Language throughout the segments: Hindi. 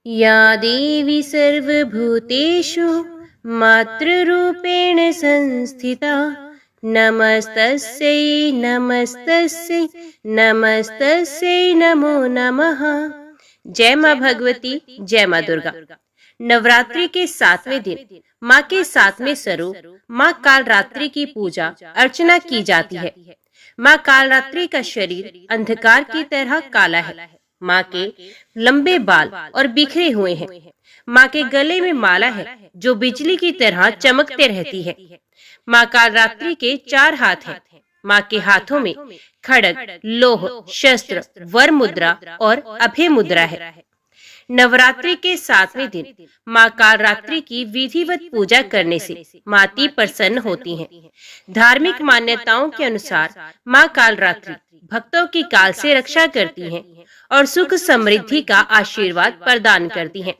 या देवी सर्वभूतेषु मातृरूपेण संस्थिता नमस्तस्यै नमस्तस्यै नमस्तस्यै नमो नमः। जय माँ भगवती, जय माँ दुर्गा। नवरात्रि के 7वें दिन माँ के 7वें स्वरूप माँ कालरात्रि की पूजा अर्चना की जाती है। माँ कालरात्रि का शरीर अंधकार की तरह काला है। माँ के लंबे बाल और बिखरे हुए हैं। माँ के गले में माला है जो बिजली की तरह चमकते रहती है। माँ कालरात्रि के 4 हाथ हैं। माँ के हाथों में खड्ग, लोह, शस्त्र, वर मुद्रा और अभय मुद्रा है। नवरात्रि के 7वें दिन माँ कालरात्रि की विधिवत पूजा करने से माता प्रसन्न होती हैं। धार्मिक मान्यताओं के अनुसार माँ कालरात्रि भक्तों की काल से रक्षा करती हैं और सुख समृद्धि का आशीर्वाद प्रदान करती हैं।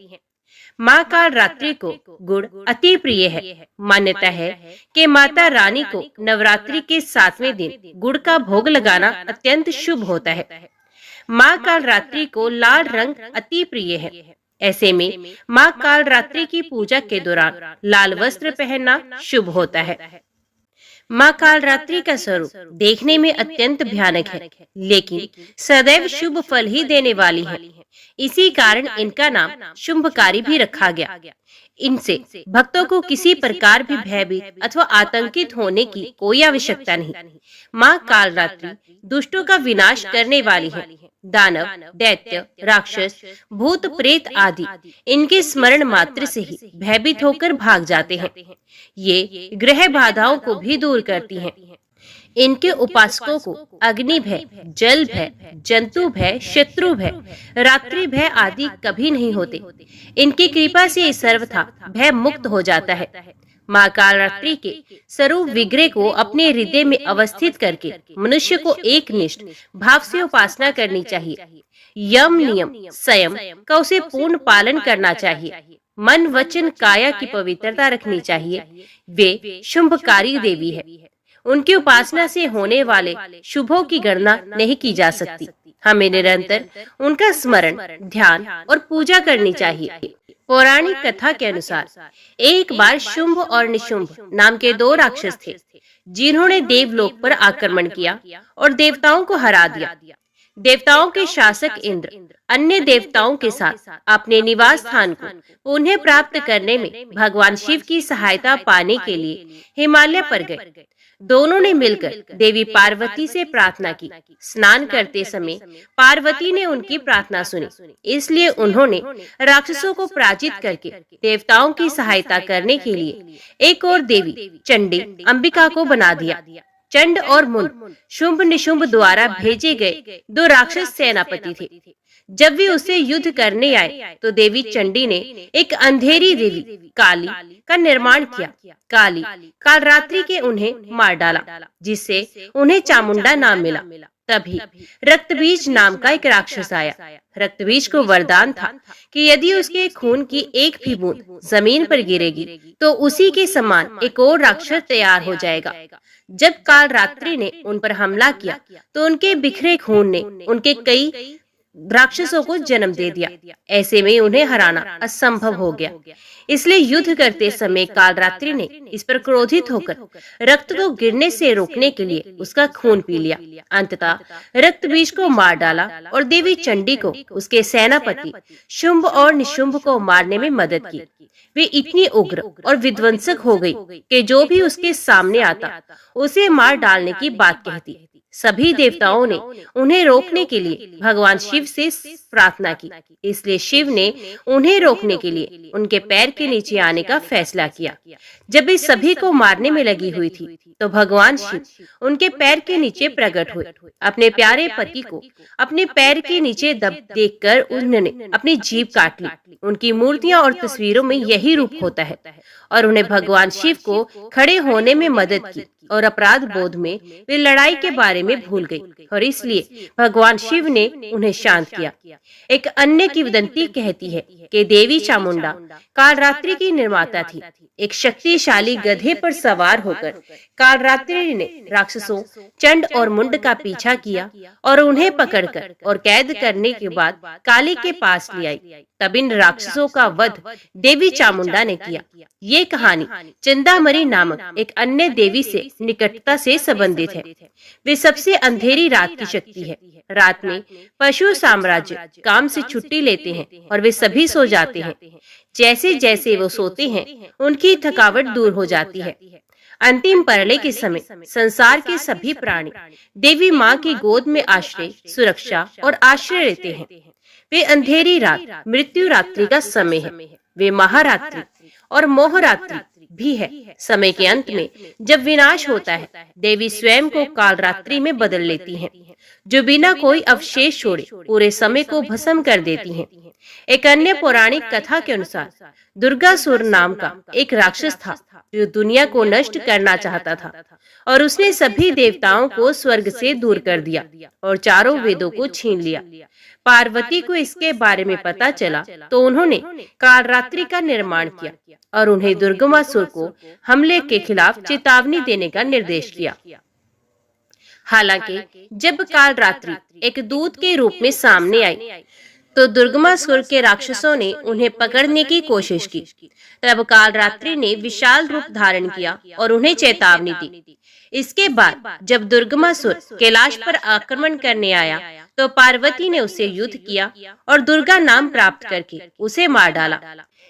माँ कालरात्रि को गुड़ अति प्रिय है। मान्यता है कि माता रानी को नवरात्रि के 7वें दिन गुड़ का भोग लगाना अत्यंत शुभ होता है। माँ कालरात्रि को लाल रंग अति प्रिय है। ऐसे में माँ कालरात्रि की पूजा के दौरान लाल वस्त्र पहनना शुभ होता है। माँ कालरात्रि का स्वरूप देखने में अत्यंत भयानक है, लेकिन सदैव शुभ फल ही देने वाली है। इसी कारण इनका नाम शुंभकारी भी रखा गया। इनसे भक्तों को किसी प्रकार भी भयभीत अथवा आतंकित होने की कोई आवश्यकता नहीं। माँ कालरात्रि दुष्टों का विनाश करने वाली है। दानव, दैत्य, राक्षस, भूत प्रेत आदि इनके स्मरण मात्र से ही भयभीत होकर भाग जाते हैं। ये ग्रह बाधाओं को भी दूर करती हैं। इनके उपासकों को अग्नि भय, जल भय, जंतु भय, शत्रु भय, रात्रि भय आदि कभी नहीं होते। इनकी कृपा से सर्वथा भय मुक्त हो जाता है। माँ कालरात्रि के स्वरूप विग्रह को अपने हृदय में अवस्थित करके मनुष्य को एकनिष्ठ भाव से उपासना करनी चाहिए। यम नियम संयम का उसे पूर्ण पालन करना चाहिए। मन वचन काया की पवित्रता रखनी चाहिए। वे शुंभकारी देवी है। उनकी उपासना से होने वाले शुभों की गणना नहीं की जा सकती। हमें निरंतर उनका स्मरण, ध्यान और पूजा करनी चाहिए। पौराणिक कथा के अनुसार एक बार शुंभ और निशुंभ नाम के 2 राक्षस थे, जिन्होंने देवलोक पर आक्रमण किया और देवताओं को हरा दिया। देवताओं के शासक इंद्र अन्य देवताओं के साथ अपने निवास स्थान को पुनः प्राप्त करने में भगवान शिव की सहायता पाने के लिए हिमालय पर गए। दोनों ने मिलकर देवी पार्वती से प्रार्थना की। स्नान करते समय पार्वती ने उनकी प्रार्थना सुनी, इसलिए उन्होंने राक्षसों को पराजित करके देवताओं की सहायता करने के लिए एक और देवी चंडी अंबिका को बना दिया। चंड और मुंड शुंभ निशुंभ द्वारा भेजे गए 2 राक्षस सेनापति थे। जब वे उससे युद्ध करने आए तो देवी चंडी ने एक अंधेरी देवी काली का निर्माण किया। काली कालरात्रि के उन्हें मार डाला, जिससे उन्हें चामुंडा नाम मिला। तभी रक्तबीज नाम का एक राक्षस आया। रक्तबीज को वरदान था कि यदि उसके खून की एक भी बूंद जमीन पर गिरेगी तो उसी के समान एक और राक्षस तैयार हो जाएगा। जब कालरात्रि ने उन पर हमला किया तो उनके बिखरे खून ने उनके कई राक्षसों को जन्म दे दिया। ऐसे में उन्हें हराना असंभव हो गया। इसलिए युद्ध करते समय कालरात्रि ने इस पर क्रोधित होकर रक्त को गिरने से रोकने के लिए उसका खून पी लिया। अंततः रक्तबीज को मार डाला और देवी चंडी को उसके सेनापति शुंभ और निशुंभ को मारने में मदद की। वे इतनी उग्र और विध्वंसक हो गई कि जो भी उसके सामने आता उसे मार डालने की बात कहती। सभी देवताओं ने उन्हें रोकने के लिए भगवान शिव से प्रार्थना की। इसलिए शिव ने उन्हें रोकने के लिए उनके पैर के नीचे आने का फैसला किया। जब वे सभी को मारने में लगी हुई थी तो भगवान शिव उनके पैर के नीचे प्रकट हुए। अपने प्यारे पति को अपने पैर के नीचे दब देखकर उन्होंने अपनी जीभ काट ली। उनकी मूर्तियां और तस्वीरों में यही रूप होता है और उन्हें भगवान शिव को खड़े होने में मदद की और अपराध बोध में वे लड़ाई के बारे में भूल गई और इसलिए भगवान शिव ने उन्हें शांत किया। एक अन्य किंवदंती कहती है कि देवी चामुंडा कालरात्रि की निर्माता थी। एक शक्तिशाली गधे पर सवार होकर कालरात्रि ने राक्षसों चंड और मुंड का पीछा किया और उन्हें पकड़कर और कैद करने के बाद काली के पास ले आई। तब इन राक्षसों का वध देवी चामुंडा ने किया। ये कहानी चंदामरी नामक एक अन्य देवी से निकटता से संबंधित है। वे सबसे अंधेरी रात की शक्ति है। रात में पशु साम्राज्य काम से छुट्टी लेते हैं और वे सभी सो जाते हैं। जैसे जैसे वो सोते हैं उनकी थकावट दूर हो जाती है। अंतिम प्रलय के समय संसार के सभी प्राणी देवी माँ की गोद में आश्रय, सुरक्षा और आश्रय लेते हैं। वे अंधेरी रात मृत्यु रात्रि का समय है। वे महारात्रि और मोहरात्रि भी है। समय के अंत में जब विनाश होता है, देवी स्वयं को कालरात्रि में बदल लेती हैं, जो बिना कोई अवशेष छोड़े पूरे समय को भस्म कर देती हैं। एक अन्य पौराणिक कथा के अनुसार दुर्गासुर नाम का एक राक्षस था जो दुनिया को नष्ट करना चाहता था और उसने सभी देवताओं को स्वर्ग से दूर कर दिया और चारों वेदों को छीन लिया। पार्वती को इसके बारे में पता चला तो उन्होंने कालरात्रि का निर्माण किया और उन्हें दुर्गमासुर को हमले के खिलाफ चेतावनी देने का निर्देश किया। हालांकि जब कालरात्रि एक दूत के रूप में सामने आई तो दुर्गमासुर के राक्षसों ने उन्हें पकड़ने की कोशिश की। तब कालरात्रि ने विशाल रूप धारण किया और उन्हें चेतावनी दी। इसके बाद जब दुर्गमासुर कैलाश पर आक्रमण करने आया तो पार्वती ने उससे युद्ध किया और दुर्गा नाम प्राप्त करके उसे मार डाला।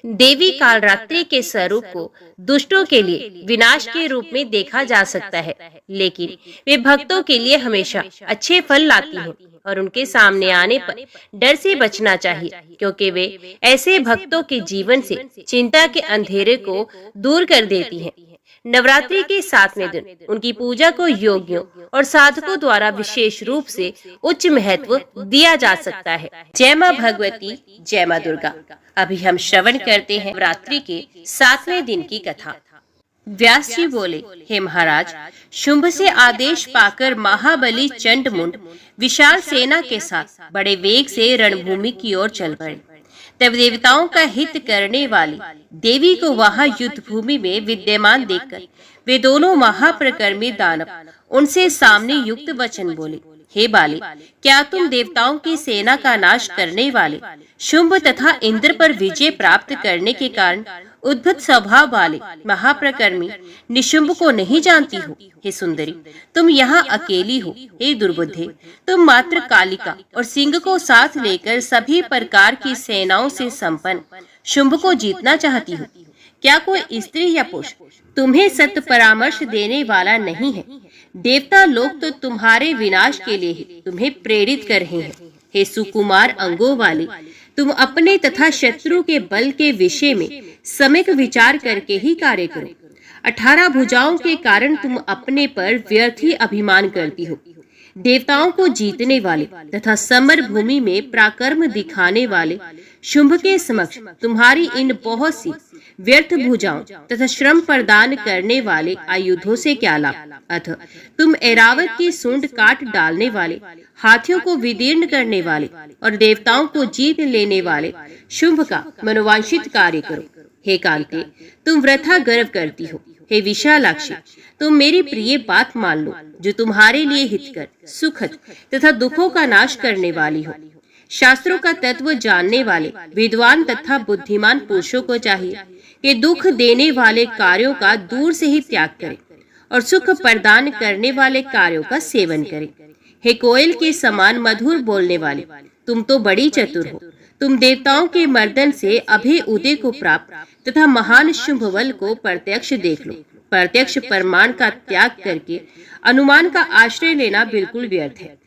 देवी कालरात्रि के स्वरूप को दुष्टों के लिए विनाश के रूप में देखा जा सकता है, लेकिन वे भक्तों के लिए हमेशा अच्छे फल लाती हैं और उनके सामने आने पर डर से बचना चाहिए, क्योंकि वे ऐसे भक्तों के जीवन से चिंता के अंधेरे को दूर कर देती हैं। नवरात्रि के 7वें दिन उनकी पूजा को योगियों और साधकों द्वारा विशेष रूप से उच्च महत्व दिया जा सकता है। जय माँ भगवती, जय माँ दुर्गा। अभी हम श्रवण करते हैं नवरात्रि के 7वें दिन की कथा। व्यास जी बोले, हे महाराज, शुंभ से आदेश पाकर महाबली चंडमुंड विशाल सेना के साथ बड़े वेग से रणभूमि की ओर चल पड़े। तब देवताओं का हित करने वाली देवी को वहां युद्ध भूमि में विद्यमान देखकर वे दोनों महाप्रकर्मी दानव उनसे सामने युक्त वचन बोले, हे बाले, क्या तुम देवताओं की सेना का नाश करने वाले शुंभ तथा इंद्र पर विजय प्राप्त करने के कारण उद्भट स्वभाव वाले महाप्रकर्मी निशुंभ को नहीं जानती हो? हे सुंदरी, तुम यहाँ अकेली हो। हे दुर्बुद्धे, तुम मात्र कालिका और सिंह को साथ लेकर सभी प्रकार की सेनाओं से संपन्न शुंभ को जीतना चाहती हो। क्या कोई स्त्री या पुरुष तुम्हें सत्य परामर्श देने वाला नहीं है? देवता लोग तो तुम्हारे विनाश के लिए ही तुम्हें प्रेरित कर रहे हैं। हे सुकुमार अंगों वाले, तुम अपने तथा शत्रु के बल के विषय में सम्यक विचार करके ही कार्य करो। 18 भुजाओं के कारण तुम अपने पर व्यर्थ ही अभिमान करती हो। देवताओं को जीतने वाले तथा समर भूमि में पराक्रम दिखाने वाले शुंभ के समक्ष तुम्हारी इन बहुत सी व्यर्थ भुजाओं तथा श्रम प्रदान करने वाले आयुधों से क्या लाभ? अतः तुम ऐरावत की सूंड काट डालने वाले, हाथियों को विदीर्ण करने वाले और देवताओं को जीत लेने वाले शुंभ का मनोवांछित कार्य करो। हे कांते, तुम वृथा गर्व करती हो। हे विशालाक्षी, तुम मेरी प्रिय बात मान लो, जो तुम्हारे लिए हितकर, सुखद तथा दुखों का नाश करने वाली हो। शास्त्रों का तत्व जानने वाले विद्वान तथा बुद्धिमान पुरुषों को चाहिए कि दुख देने वाले कार्यों का दूर से ही त्याग करें और सुख प्रदान करने वाले कार्यों का सेवन करें। हे कोयल के समान मधुर बोलने वाले, तुम तो बड़ी चतुर हो। तुम देवताओं के मर्दन से अभय उदय को प्राप्त तथा महान शुंभ बल को प्रत्यक्ष देख लो। प्रत्यक्ष प्रमाण का त्याग करके अनुमान का आश्रय लेना बिल्कुल व्यर्थ है।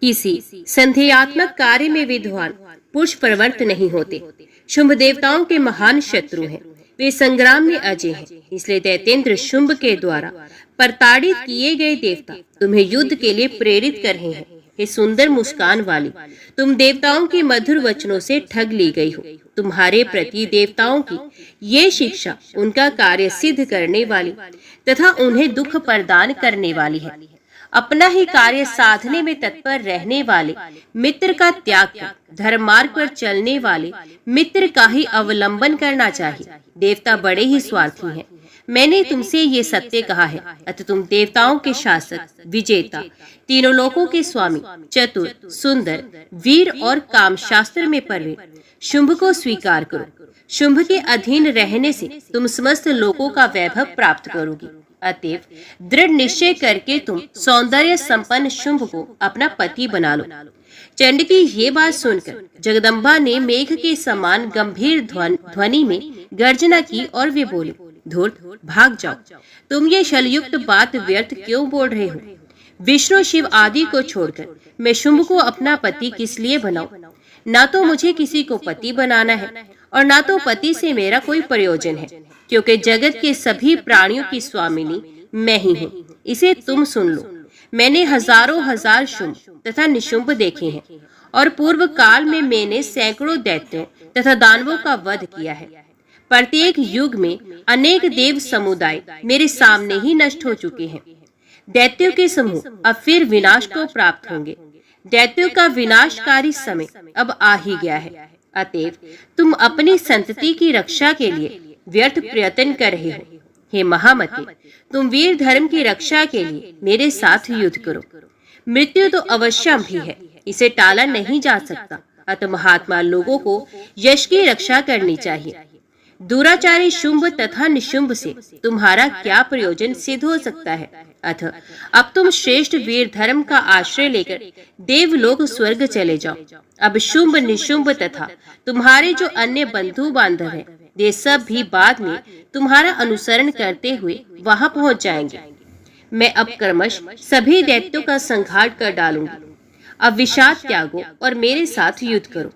किसी संदेहात्मक कार्य में विद्वान पुरुष प्रवृत्त नहीं होते। शुंभ देवताओं के महान शत्रु हैं। वे संग्राम में अजय हैं। इसलिए दैत्येंद्र शुंभ के द्वारा प्रताड़ित किए गए देवता तुम्हें युद्ध के लिए प्रेरित कर रहे हैं। हे सुंदर मुस्कान वाली, तुम देवताओं के मधुर वचनों से ठग ली गई हो। तुम्हारे प्रति देवताओं की ये शिक्षा उनका कार्य सिद्ध करने वाली तथा उन्हें दुख प्रदान करने वाली है। अपना ही कार्य साधने में तत्पर रहने वाले मित्र का त्याग कर धर्म मार्ग पर चलने वाले मित्र का ही अवलंबन करना चाहिए। देवता बड़े ही स्वार्थी हैं। मैंने तुमसे ये सत्य कहा है, अतः तुम देवताओं के शासक, विजेता, तीनों लोकों के स्वामी, चतुर, सुंदर, वीर और काम शास्त्र में परवीन शुंभ को स्वीकार करो। शुंभ के अधीन रहने से तुम समस्त लोकों का वैभव प्राप्त करोगी। अतएव दृढ़ निश्चय करके तुम सौंदर्य संपन्न शुंभ को अपना पति बना लो। चंड की ये बात सुनकर जगदम्बा ने मेघ के समान गंभीर ध्वनि में गर्जना की और वे बोले, धूर्त, भाग जाओ। तुम ये शलयुक्त बात व्यर्थ क्यों बोल रहे हो? विष्णु शिव आदि को छोड़कर मैं शुंभ को अपना पति किस लिए बनाऊं? ना तो मुझे किसी को पति बनाना है और ना तो पति से मेरा कोई प्रयोजन है, क्योंकि जगत के सभी प्राणियों की स्वामिनी मैं ही हूँ। इसे तुम सुन लो। मैंने हजारों हजार शुंभ तथा निशुंभ देखे हैं और पूर्व काल में मैंने सैकड़ों दैत्यों तथा दानवों का वध किया है। प्रत्येक युग में अनेक देव समुदाय मेरे सामने ही नष्ट हो चुके हैं। दैत्यों के समूह अब फिर विनाश को प्राप्त होंगे। दैत्यों का विनाशकारी समय अब आ ही गया है। अतएव तुम अपनी संतति की रक्षा के लिए व्यर्थ प्रयत्न कर रहे हो। हे महामते, तुम वीर धर्म की रक्षा के लिए मेरे साथ युद्ध करो। मृत्यु तो अवश्य भी है, इसे टाला नहीं जा सकता। अतः महात्मा लोगों को यश की रक्षा करनी चाहिए। दुराचारी शुंभ तथा निशुंभ से तुम्हारा क्या प्रयोजन सिद्ध हो सकता है? अतः अब तुम श्रेष्ठ वीर धर्म का आश्रय लेकर देवलोक स्वर्ग चले जाओ। अब शुंभ निशुंभ तथा तुम्हारे जो अन्य बंधु बांधव हैं, वे सब भी बाद में तुम्हारा अनुसरण करते हुए वहां पहुंच जाएंगे। मैं अब क्रमश सभी दैत्यों का संहार कर डालूंगी। अब विषाद त्यागो और मेरे साथ युद्ध करो।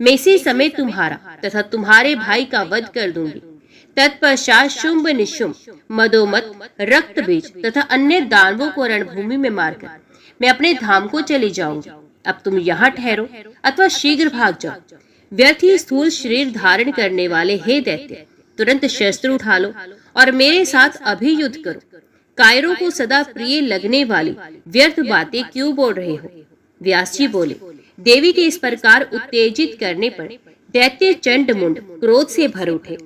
मैं इसी समय तुम्हारा तथा तुम्हारे भाई का वध कर दूंगी। तत्पश्चात शुंभ निशुंभ, मदोमत, रक्त बीज तथा अन्य दानवों को रणभूमि में मारकर मैं अपने धाम को चली जाऊंगी। अब तुम यहाँ ठहरो अथवा शीघ्र भाग जाओ। व्यर्थ ही स्थूल शरीर धारण करने वाले हे दैत्य, तुरंत शस्त्र उठा लो और मेरे साथ अभी युद्ध करो। कायरों को सदा प्रिय लगने वाली व्यर्थ बातें क्यों बोल रहे हो? व्यास जी बोले, देवी के इस प्रकार उत्तेजित करने पर दैत्य चंड मुंड क्रोध से भर उठे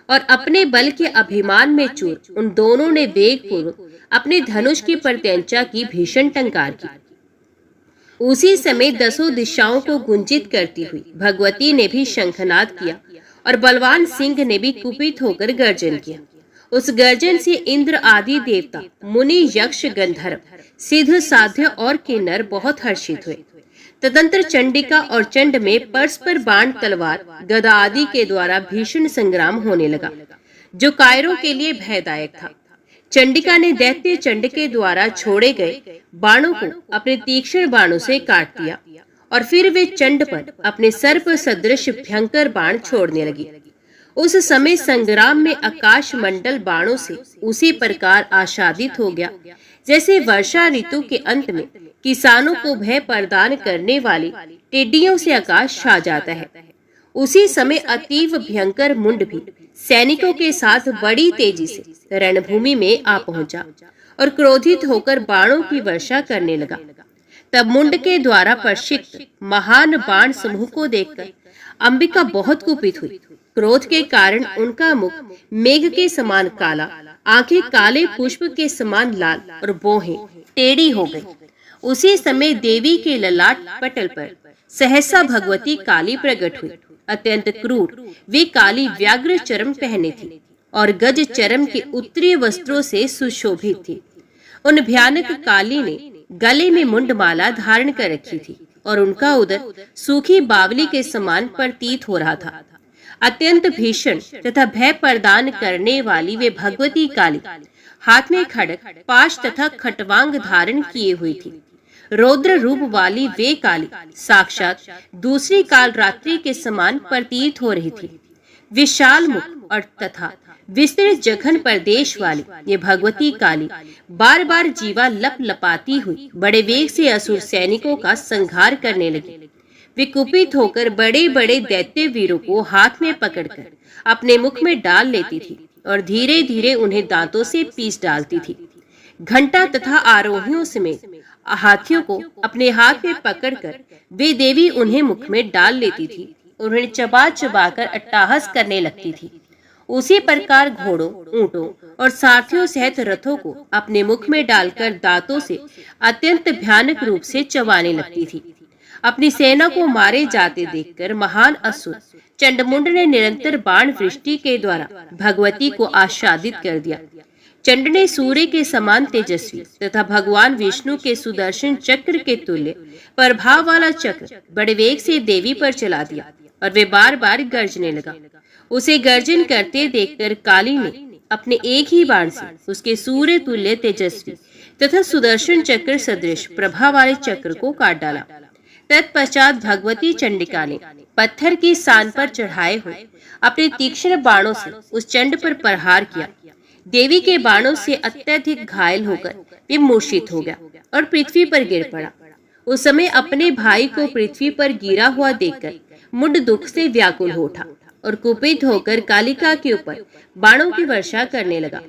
और अपने बल के अभिमान में चूर उन दोनों ने वेग पूर्वक अपने धनुष की प्रत्यंचा की भीषण टंकार की। उसी समय दसों दिशाओं को गुंजित करती हुई भगवती ने भी शंखनाद किया और बलवान सिंह ने भी कुपित होकर गर्जन किया। उस गर्जन से इंद्र आदि देवता, मुनि, यक्ष, गंधर्व, सिद्ध, साध्य और किन्नर बहुत हर्षित हुए। तदंतर चंडिका और चंड में परस्पर बाण, तलवार, गदा आदि के द्वारा भीषण संग्राम होने लगा, जो कायरों के लिए भयदायक था। चंडिका ने दैत्य चंड के द्वारा छोड़े गए बाणों को अपने तीक्ष्ण बाणों से काट दिया और फिर वे चंड पर अपने सर्प सदृश भयंकर बाण छोड़ने लगी। उस समय संग्राम में आकाश मंडल बाणों से उसी प्रकार आच्छादित हो गया जैसे वर्षा ऋतु के अंत में किसानों को भय प्रदान करने वाली टिड्डियों से आकाश छा जाता है। उसी समय अतीव भयंकर मुंड भी सैनिकों के साथ बड़ी तेजी से रणभूमि में आ पहुंचा और क्रोधित होकर बाणों की वर्षा करने लगा। तब मुंड के द्वारा प्रक्षिप्त महान बाण समूह को देखकर अंबिका बहुत कुपित हुई। क्रोध के कारण उनका मुख मेघ के समान काला, आंखें काले पुष्प के समान लाल और भौहें टेढ़ी हो गई। उसी समय देवी के ललाट पटल पर सहसा भगवती काली प्रकट हुई। अत्यंत क्रूर वे काली व्याघ्र चरम पहने थी और गज चरम के उत्तरीय वस्त्रों से सुशोभित थी। उन भयानक काली ने गले में मुंडमाला धारण कर रखी थी और उनका उदर सूखी बावली के समान प्रतीत हो रहा था। अत्यंत भीषण तथा भय प्रदान करने वाली वे भगवती काली हाथ में खड्ग, पाश तथा खटवांग धारण किए हुई थी। रौद्र रूप वाली वे काली साक्षात दूसरी काल रात्रि के समान प्रतीत हो रही थी। विशाल मुख और तथा विस्तृत जघन प्रदेश वाली ये भगवती काली बार बार जीवा लप लपाती हुई बड़े वेग से असुर सैनिकों का संहार करने लगी। वे कुपित होकर बड़े बड़े दैत्य वीरों को हाथ में पकड़कर अपने मुख में डाल लेती थी और धीरे धीरे उन्हें दांतों से पीस डालती थी। घंटा तथा आरोहियों समेत हाथियों को अपने हाथ में पकड़कर वे देवी उन्हें मुख में डाल लेती थी और उन्हें चबा चबा कर अट्टहास करने लगती थी। उसी प्रकार घोड़ों, ऊंटों और सारथियों सहित रथों को अपने मुख में डालकर दांतों से अत्यंत भयानक रूप से चबाने लगती थी। अपनी सेना को मारे जाते देखकर महान असुर चंडमुंड ने निरंतर बाण वृष्टि के द्वारा भगवती को आच्छादित कर दिया। चंड ने सूर्य के समान तेजस्वी तथा भगवान विष्णु के सुदर्शन चक्र के तुल्य प्रभाव वाला चक्र बड़े वेग से देवी पर चला दिया और वे बार बार गरजने लगा। उसे गर्जन करते देखकर काली ने अपने एक ही बाण से उसके सूर्य तुल्य तेजस्वी तथा सुदर्शन चक्र सदृश प्रभा वाले चक्र को काट डाला। तत्पश्चात भगवती चंडिका ने पत्थर की सान पर चढ़ाए हुए अपने तीक्ष्ण बाणों से उस चंड पर प्रहार किया। देवी के बाणों से अत्यधिक घायल होकर वे मूर्छित हो गया और पृथ्वी पर गिर पड़ा। उस समय अपने भाई को पृथ्वी पर गिरा हुआ देखकर मुंड दुख से व्याकुल हो उठा और कुपित होकर कालिका के ऊपर बाणों की वर्षा करने लगा।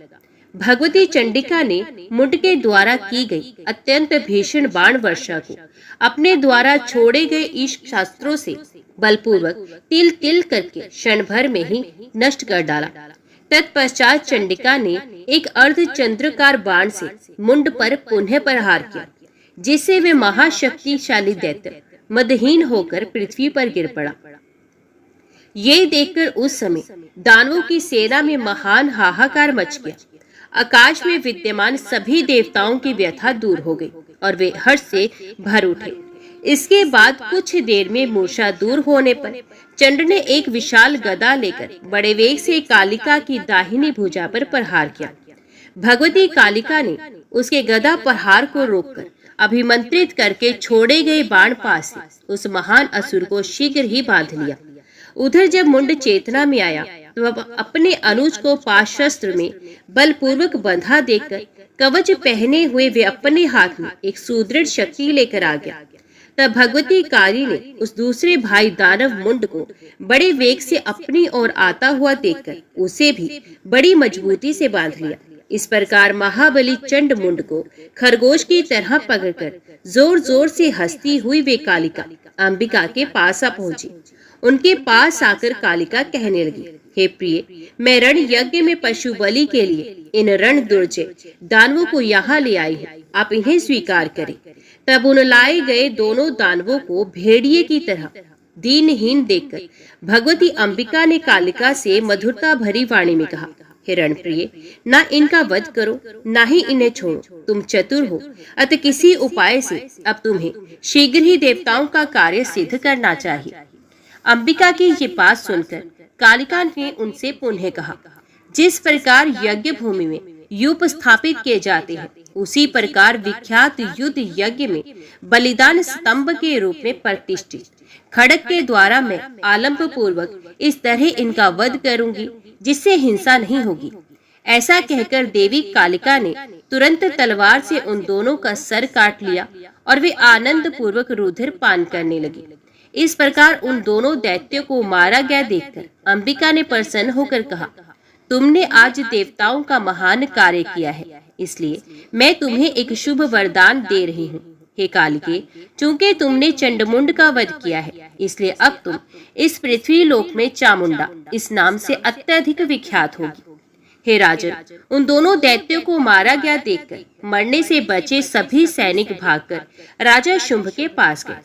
भगवती चंडिका ने मुंड के द्वारा की गई अत्यंत भीषण बाण वर्षा को अपने द्वारा छोड़े गए ईश शास्त्रों से बलपूर्वक तिल तिल करके क्षण भर में ही नष्ट कर डाला। तत्पश्चात चंडिका ने एक अर्ध चंद्रकार बाण से मुंड पर पुनः प्रहार किया, जिससे वे महाशक्तिशाली दैत्य मदहीन होकर पृथ्वी पर गिर पड़ा। ये देखकर उस समय दानवों की सेना में महान हाहाकार मच गया। आकाश में विद्यमान सभी देवताओं की व्यथा दूर हो गई और वे हर्ष से भर उठे। इसके बाद कुछ देर में मूर्छा दूर होने पर चंड ने एक विशाल गदा लेकर बड़े वेग से कालिका की दाहिनी भुजा पर प्रहार किया। भगवती कालिका ने उसके गदा प्रहार को रोककर अभिमंत्रित करके छोड़े गए बाण पास से उस महान असुर को शीघ्र ही बांध लिया। उधर जब मुंड चेतना में आया तो अब अपने अनुज को पाशस्त्र में बलपूर्वक बंधा देखकर कवच पहने हुए वे अपने हाथ में एक सुदृढ़ शक्ति लेकर आ गया। तब भगवती काली ने उस दूसरे भाई दानव मुंड को बड़े वेग से अपनी ओर आता हुआ देखकर उसे भी बड़ी मजबूती से बांध लिया। इस प्रकार महाबली चंड मुंड को खरगोश की तरह पकड़कर जोर जोर से हंसती हुई वे कालिका अंबिका के पास आ पहुंची। उनके पास आकर कालिका कहने लगी, हे प्रिय, मैं रण यज्ञ में पशु बलि के लिए इन रण दुर्जय दानवों को यहाँ ले आई हूँ, आप इन्हें स्वीकार करें। तब उन लाए गए दोनों दानवों को भेड़िए की तरह दीनहीन देखकर भगवती अंबिका ने कालिका से मधुरता भरी वाणी में कहा, हे रणप्रिय, ना इनका वध करो ना ही इन्हें छोड़ो। तुम चतुर हो, अतः किसी उपाय से अब तुम्हें शीघ्र ही देवताओं का कार्य सिद्ध करना चाहिए। अंबिका की ये बात सुनकर कालिका ने उनसे पुनः कहा, जिस प्रकार यज्ञ भूमि में यूप स्थापित किए जाते हैं उसी प्रकार विख्यात युद्ध यज्ञ में बलिदान स्तंभ के रूप में प्रतिष्ठित खड़ग के द्वारा मैं आलंब पूर्वक इस तरह इनका वध करूंगी जिससे हिंसा नहीं होगी। ऐसा कहकर देवी कालिका ने तुरंत तलवार से उन दोनों का सर काट लिया और वे आनंद पूर्वक रुधिर पान करने लगी। इस प्रकार उन दोनों दैत्यों को मारा गया देखकर अंबिका ने प्रसन्न होकर कहा, तुमने आज देवताओं का महान कार्य किया है, इसलिए मैं तुम्हें एक शुभ वरदान दे रही हूँ। हे कालिके, चूंकि तुमने चंडमुंड का वध किया है, इसलिए अब तुम इस पृथ्वी लोक में चामुंडा इस नाम से अत्यधिक विख्यात होगी। हे राजन, उन दोनों दैत्यों को मारा गया देखकर मरने से बचे सभी सैनिक भागकर राजा शुंभ के पास गए।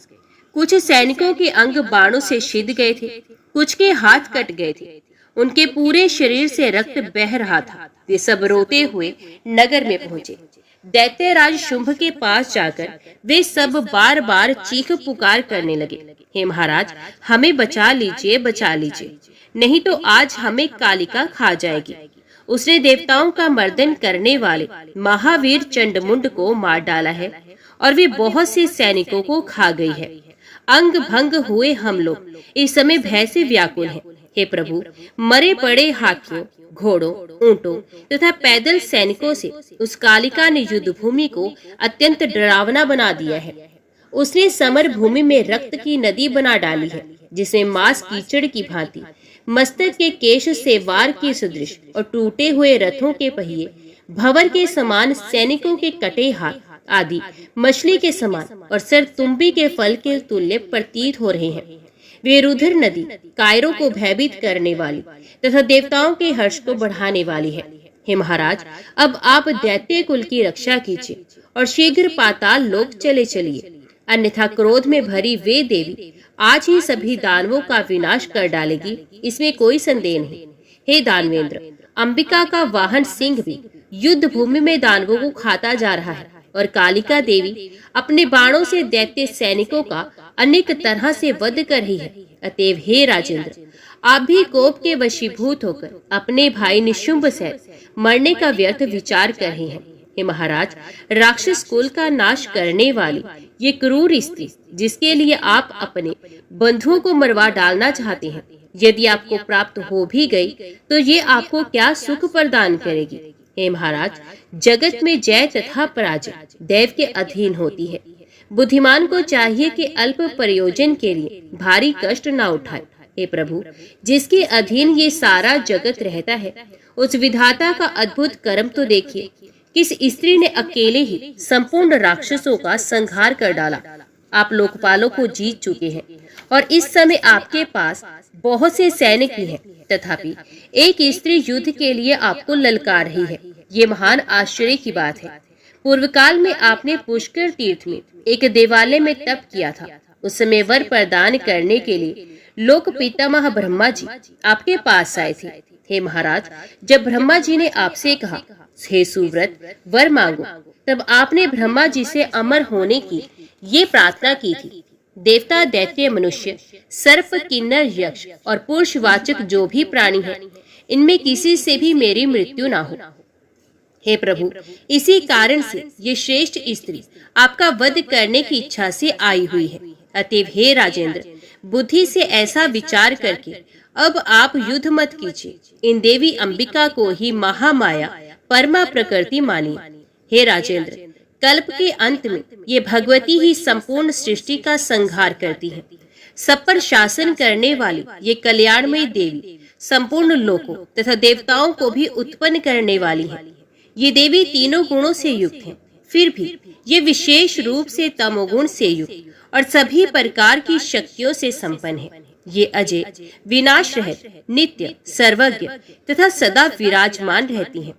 कुछ सैनिकों के अंग बाणों से छिद गए थे, कुछ के हाथ कट गए थे, उनके पूरे शरीर से रक्त बह रहा था। वे सब रोते हुए नगर में पहुंचे। दैत्यराज शुंभ के पास जाकर वे सब बार बार चीख पुकार करने लगे, हे महाराज, हमें बचा लीजिए, बचा लीजिए, नहीं तो आज हमें कालिका खा जाएगी। उसने देवताओं का मर्दन करने वाले महावीर चंडमुंड को मार डाला है और वे बहुत से सैनिकों को खा गई है। अंग भंग हुए हम लोग इस समय भय से व्याकुल हैं। हे प्रभु, मरे पड़े हाथियों, घोड़ों, ऊंटों तथा पैदल सैनिकों से उस कालिका ने युद्ध भूमि को अत्यंत डरावना बना दिया है। उसने समर भूमि में रक्त की नदी बना डाली है, जिसमें मांस कीचड़ की भांति, मस्तक के केश से वार के सदृश और टूटे हुए रथों के पहिए, भंवर के समान सैनिकों के कटे हाथ आदि मछली के समान और सरतुम्बी के फल के तुल्य प्रतीत हो रहे हैं। वे रुधिर नदी कायरों को भयभीत करने वाली तथा देवताओं के हर्ष को बढ़ाने वाली है। हे महाराज, अब आप दैत्य कुल की रक्षा कीजिए और शीघ्र पाताल लोक चले चलिए, अन्यथा क्रोध में भरी वे देवी आज ही सभी दानवों का विनाश कर डालेगी, इसमें कोई संदेह नहीं। हे दानवेंद्र, अंबिका का वाहन सिंह भी युद्ध भूमि में दानवों को खाता जा रहा है और कालिका देवी अपने बाणों से दैत्य सैनिकों का अनेक तरह से वध कर रही है। अतएव हे राजेंद्र, आप भी कोप के वशीभूत होकर अपने भाई निशुंभ सहित मरने का व्यर्थ विचार कर रहे हैं। हे महाराज, राक्षस कुल का नाश करने वाली ये क्रूर स्त्री जिसके लिए आप अपने बंधुओं को मरवा डालना चाहते हैं, यदि आपको प्राप्त हो भी गई तो ये आपको क्या सुख प्रदान करेगी। हे महाराज, जगत में जय तथा पराजय दैव के अधीन होती है। बुद्धिमान को चाहिए कि अल्प प्रयोजन के लिए भारी कष्ट न उठाए। हे प्रभु, जिसके अधीन ये सारा जगत रहता है, उस विधाता का अद्भुत कर्म तो देखिए। किस स्त्री ने अकेले ही संपूर्ण राक्षसों का संहार कर डाला। आप लोकपालों को जीत चुके हैं और इस समय आपके पास बहुत से सैनिक भी हैं, तथापि एक स्त्री युद्ध के लिए आपको ललकार रही है। ये महान आश्चर्य की बात है। पूर्व काल में आपने पुष्कर तीर्थ में एक देवालय में तप किया था। उस समय वर प्रदान करने के लिए लोक पितामह ब्रह्मा जी आपके पास आए थे। हे महाराज, जब ब्रह्मा जी ने आपसे कहा, हे सुव्रत, वर मांगो, तब आपने ब्रह्मा जी से अमर होने की ये प्रार्थना की थी। देवता, दैत्य, मनुष्य, सर्प, किन्नर, यक्ष और पुरुषवाचक जो भी प्राणी हैं, इनमें किसी से भी मेरी मृत्यु ना हो। हे प्रभु, इसी कारण से ये श्रेष्ठ स्त्री आपका वध करने की इच्छा से आई हुई है। अतएव हे राजेंद्र, बुद्धि से ऐसा विचार करके अब आप युद्ध मत कीजिए। इन देवी अंबिका को ही महामाया परमा प्रकृति मानिए। हे राजेंद्र, कल्प के अंत में ये भगवती ही संपूर्ण सृष्टि का संहार करती है। सब पर शासन करने वाली ये कल्याणमयी देवी संपूर्ण लोकों तथा देवताओं को भी उत्पन्न करने वाली है। ये देवी तीनों गुणों से युक्त है, फिर भी ये विशेष रूप से तमोगुण से युक्त और सभी प्रकार की शक्तियों से संपन्न है। ये अजय, विनाश रहित, नित्य, सर्वज्ञ तथा सदा विराजमान रहती हैं।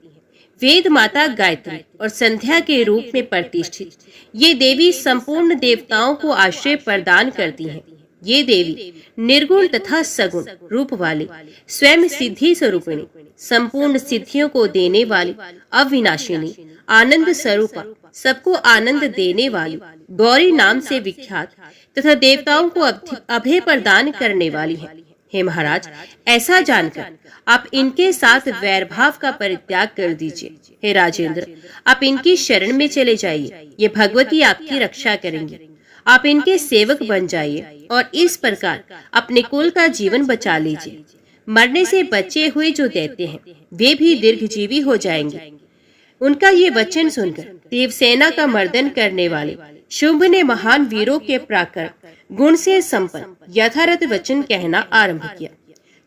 वेद माता गायत्री और संध्या के रूप में प्रतिष्ठित ये देवी संपूर्ण देवताओं को आश्रय प्रदान करती हैं। ये देवी निर्गुण तथा सगुण रूप वाली, स्वयं सिद्धि स्वरूपिणी, संपूर्ण सिद्धियों को देने वाली, अविनाशिनी, आनंद स्वरूपा, सबको आनंद देने वाली, गौरी नाम से विख्यात तथा देवताओं को अभय प्रदान करने वाली है। हे महाराज, ऐसा जानकर आप इनके साथ वैरभाव का परित्याग कर दीजिए। हे राजेंद्र, आप इनकी शरण में चले जाइए। ये भगवती आपकी रक्षा करेंगी। आप इनके सेवक बन जाइए और इस प्रकार अपने कुल का जीवन बचा लीजिए। मरने से बचे हुए जो दैत्य हैं, वे भी दीर्घजीवी हो जाएंगे। उनका ये वचन सुनकर देवसेना का मर्दन करने वाले शुंभ ने महान वीरों के प्राकर गुण से संपन्न यथारथ वचन कहना आरंभ किया।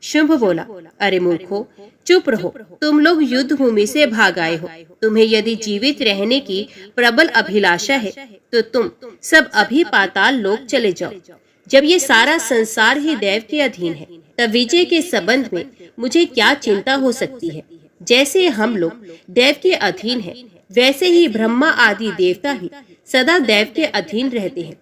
शुंभ बोला, अरे मूर्खों, चुप रहो। तुम लोग युद्ध भूमि से भाग आए हो। तुम्हें यदि जीवित रहने की प्रबल अभिलाषा है तो तुम सब अभी पाताल लोक चले जाओ। जब ये सारा संसार ही दैव के अधीन है, तब विजय के संबंध में मुझे क्या चिंता हो सकती है। जैसे हम लोग दैव के अधीन हैं, वैसे ही ब्रह्मा आदि देवता ही सदा दैव के अधीन रहते हैं।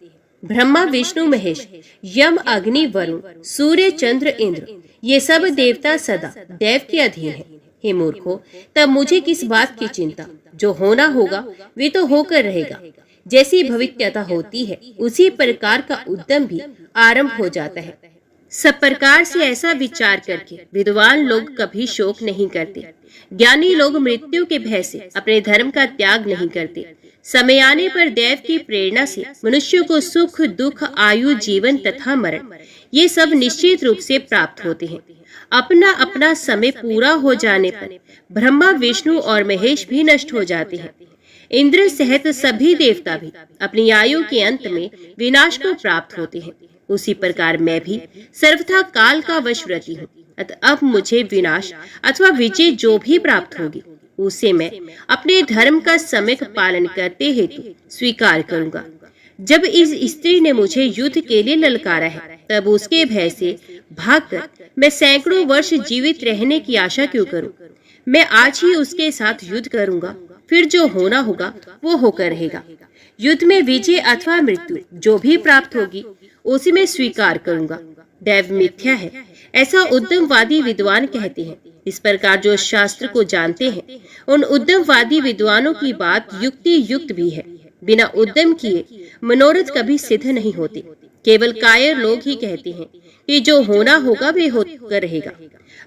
ब्रह्मा, विष्णु, महेश, यम, अग्नि, वरुण, सूर्य, चंद्र, इंद्र, ये सब देवता सदा दैव के अधीन हैं। हे मूर्खों, तब मुझे किस बात की चिंता। जो होना होगा वे तो होकर रहेगा। जैसी भविष्यता होती है, उसी प्रकार का उद्यम भी आरंभ हो जाता है। सब प्रकार से ऐसा विचार करके विद्वान लोग कभी शोक नहीं करते। ज्ञानी लोग मृत्यु के भय से अपने धर्म का त्याग नहीं करते। समय आने पर दैव की प्रेरणा से मनुष्य को सुख, दुख, आयु, जीवन तथा मरण ये सब निश्चित रूप से प्राप्त होते हैं। अपना अपना समय पूरा हो जाने पर ब्रह्मा, विष्णु और महेश भी नष्ट हो जाते हैं। इंद्र सहित सभी देवता भी अपनी आयु के अंत में विनाश को प्राप्त होते हैं। उसी प्रकार मैं भी सर्वथा काल का वशवर्ती हूँ। अतः अब मुझे विनाश अथवा विजय जो भी प्राप्त होगी, उसे मैं अपने धर्म का सम्यक पालन करते हेतु स्वीकार करूंगा। जब इस स्त्री ने मुझे युद्ध के लिए ललकारा है, तब उसके भय से भागकर मैं सैकड़ों वर्ष जीवित रहने की आशा क्यों करूं? मैं आज ही उसके साथ युद्ध करूंगा, फिर जो होना होगा वो होकर रहेगा। युद्ध में विजय अथवा मृत्यु जो भी प्राप्त होगी उसे मैं स्वीकार करूंगा। दैव मिथ्या है, ऐसा उद्यमवादी विद्वान कहते हैं। इस प्रकार जो शास्त्र को जानते हैं, उन उद्यमवादी विद्वानों की बात युक्ति युक्त भी है। बिना उद्यम किए मनोरथ कभी सिद्ध नहीं होते। केवल कायर लोग ही कहते हैं कि जो होना होगा वे होकर रहेगा।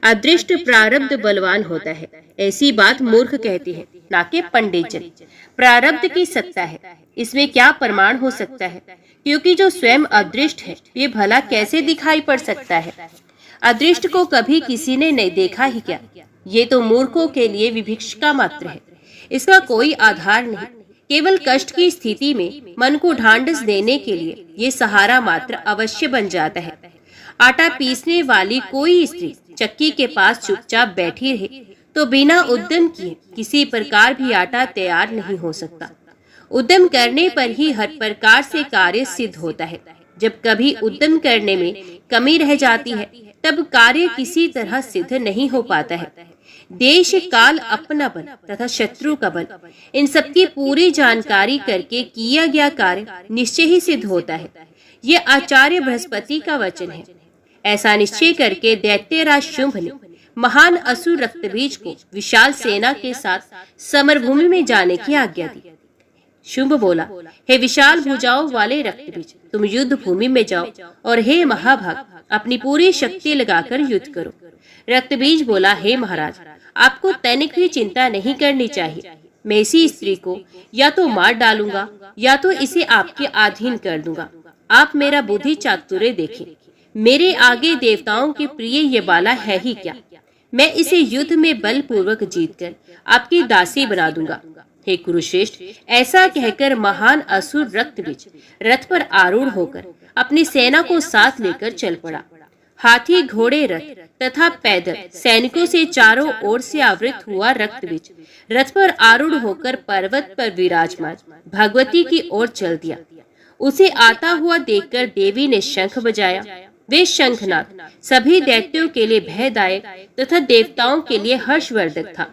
अदृष्ट प्रारब्ध बलवान होता है, ऐसी बात मूर्ख कहते हैं, ना कि पंडित जन। प्रारब्ध की सत्ता है, इसमें क्या प्रमाण हो सकता है? क्योंकि जो स्वयं अदृष्ट है, ये भला कैसे दिखाई पड़ सकता है? अदृष्ट को कभी किसी ने नहीं देखा ही क्या? ये तो मूर्खों के लिए विभिक्षिका मात्र है, इसका कोई आधार नहीं। केवल कष्ट की स्थिति में मन को ढांढस देने के लिए ये सहारा मात्र अवश्य बन जाता है। आटा पीसने वाली कोई स्त्री चक्की के पास चुपचाप बैठी रहे तो बिना उद्यम किए किसी प्रकार भी आटा तैयार नहीं हो सकता। उद्यम करने पर ही हर प्रकार से कार्य सिद्ध होता है। जब कभी उद्यम करने में कमी रह जाती है, तब कार्य किसी तरह सिद्ध नहीं हो पाता है। देश काल अपना बल तथा शत्रु का बल, इन सबकी पूरी जानकारी करके किया गया कार्य निश्चय ही सिद्ध होता है। ये आचार्य बृहस्पति का वचन है। ऐसा निश्चय करके दैत्यराज शुंभ ने महान असुर रक्तबीज को विशाल सेना के साथ समरभूमि में जाने की आज्ञा दी। शुंभ बोला, हे विशाल भुजाओं वाले रक्तबीज, तुम युद्ध भूमि में जाओ और हे महाभाग अपनी पूरी शक्ति लगाकर युद्ध करो। रक्तबीज बोला, हे महाराज, आपको तनिक भी चिंता नहीं करनी चाहिए। मैं इसी स्त्री को या तो मार डालूंगा या तो इसे आपके अधीन कर दूंगा। आप मेरा बुद्धि चातुर्य देखें। मेरे आगे देवताओं के प्रिय ये बाला है ही क्या? मैं इसे युद्ध में बलपूर्वक जीतकर आपकी दासी बना दूंगा। हे कुरुश्रेष्ठ, ऐसा कहकर महान असुर रक्तबीज रथ पर आरूढ़ होकर अपनी सेना को साथ लेकर चल पड़ा। हाथी, घोड़े, रथ तथा पैदल सैनिकों से चारों ओर से आवृत हुआ रक्तबीज रथ पर आरूढ़ होकर पर्वत पर विराजमान भगवती की ओर चल दिया। उसे आता हुआ देखकर देवी ने शंख बजाया। वे शंखनाद सभी दैत्यों के लिए भयदायक तथा देवताओं के लिए हर्षवर्धक था।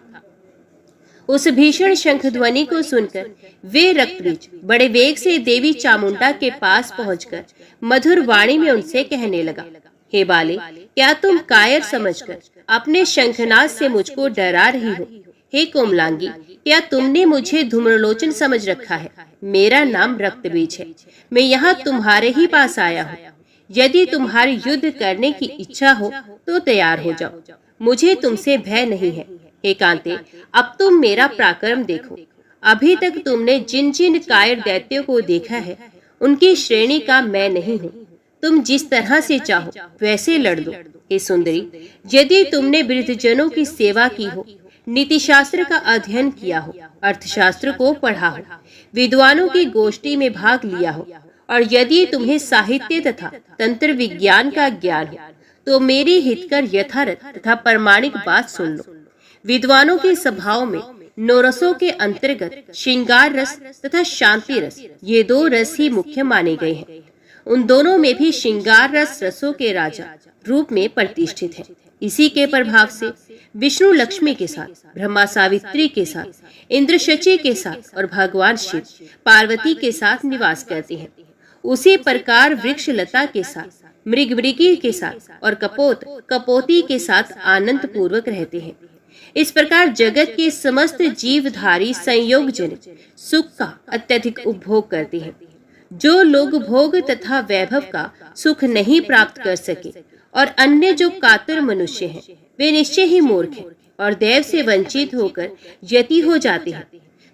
उस भीषण शंख ध्वनि को सुनकर वे रक्तबीज बड़े वेग से देवी चामुंडा के पास पहुंचकर मधुर वाणी में उनसे कहने लगा, हे बाले, क्या तुम कायर समझकर अपने शंखनाद से मुझको डरा रही हो? हे कोमलांगी, क्या तुमने मुझे धूम्रलोचन समझ रखा है? मेरा नाम रक्तबीज है। मैं यहाँ तुम्हारे ही पास आया हूँ। यदि तुम्हारी युद्ध करने की इच्छा हो तो तैयार हो जाओ, मुझे तुमसे भय नहीं है। हे कांते, अब तुम मेरा पराक्रम देखो। अभी तक तुमने जिन जिन कायर दैत्यों को देखा है, उनकी श्रेणी का मैं नहीं हूँ। तुम जिस तरह से चाहो वैसे लड़ दो। हे सुंदरी, यदि तुमने वृद्धजनों की सेवा की हो, नीति शास्त्र का अध्ययन किया हो, अर्थशास्त्र को पढ़ा हो, विद्वानों की गोष्ठी में भाग लिया हो, और यदि तुम्हें साहित्य तथा तंत्र विज्ञान का ज्ञान हो, तो मेरी हितकर यथार्थ तथा प्रमाणिक बात सुन लो। विद्वानों की सभाओं में नौरसों के अंतर्गत श्रृंगार रस तथा शांति रस, ये दो रस ही मुख्य माने गए हैं। उन दोनों में भी श्रृंगार रस रसों के राजा रूप में प्रतिष्ठित है। इसी के प्रभाव से विष्णु लक्ष्मी के साथ, ब्रह्मा सावित्री के साथ, इंद्र शची के साथ और भगवान शिव पार्वती के साथ निवास करते हैं। उसी प्रकार वृक्ष लता के साथ, मृग मृगी के साथ और कपोत कपोती के साथ आनंद पूर्वक रहते हैं। इस प्रकार जगत के समस्त जीवधारी संयोग जनित सुख का अत्यधिक उपभोग करते हैं। जो लोग भोग तथा वैभव का सुख नहीं प्राप्त कर सके और अन्य जो कातर मनुष्य हैं, वे निश्चय ही मूर्ख हैं और देव से वंचित होकर यति हो जाते हैं।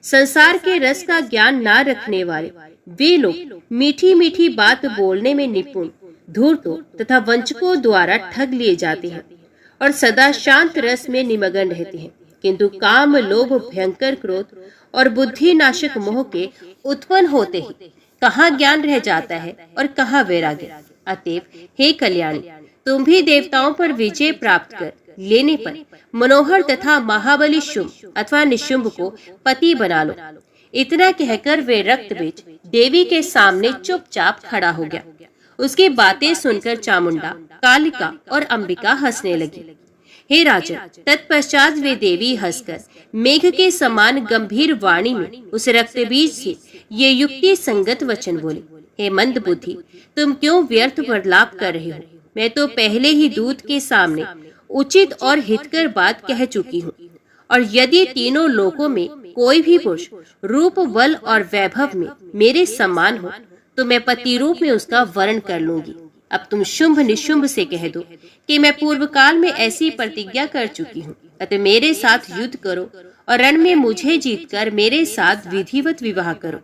संसार के रस का ज्ञान ना रखने वाले वे लोग मीठी मीठी बात बोलने में निपुण धूर्तों तथा वंचकों द्वारा ठग लिए जाते हैं और सदा शांत रस में निमग्न रहते हैं। किंतु काम, लोभ, भयंकर क्रोध और बुद्धि नाशक मोह के उत्पन्न होते ही कहाँ ज्ञान रह जाता है और कहाँ वैराग्य। अतएव हे कल्याणी, तुम भी देवताओं पर विजय प्राप्त कर लेने पर मनोहर तथा महाबली शुंभ अथवा निशुंभ को पति बना लो। इतना कहकर वे रक्तबीज देवी के सामने चुपचाप खड़ा हो गया। उसकी बातें सुनकर चामुंडा, कालिका और अंबिका हंसने लगी। हे राजन, तत्पश्चात वे देवी हंसकर मेघ के समान गंभीर वाणी में उस रक्तबीज से ये युक्ति संगत वचन बोले। हे मंद बुद्धि, तुम क्यों व्यर्थ प्रलाप कर रहे हो? मैं तो पहले ही दूत के सामने उचित और हितकर बात कह चुकी हूँ, और यदि तीनों लोकों में कोई भी पुरुष रूप, बल और वैभव में मेरे समान हो तो मैं पति रूप में उसका वर्ण कर लूंगी। अब तुम शुंभ निशुंभ से कह दो कि मैं पूर्व काल में ऐसी प्रतिज्ञा कर चुकी हूँ, अतः मेरे साथ युद्ध करो और रण में मुझे जीतकर मेरे साथ विधिवत विवाह करो।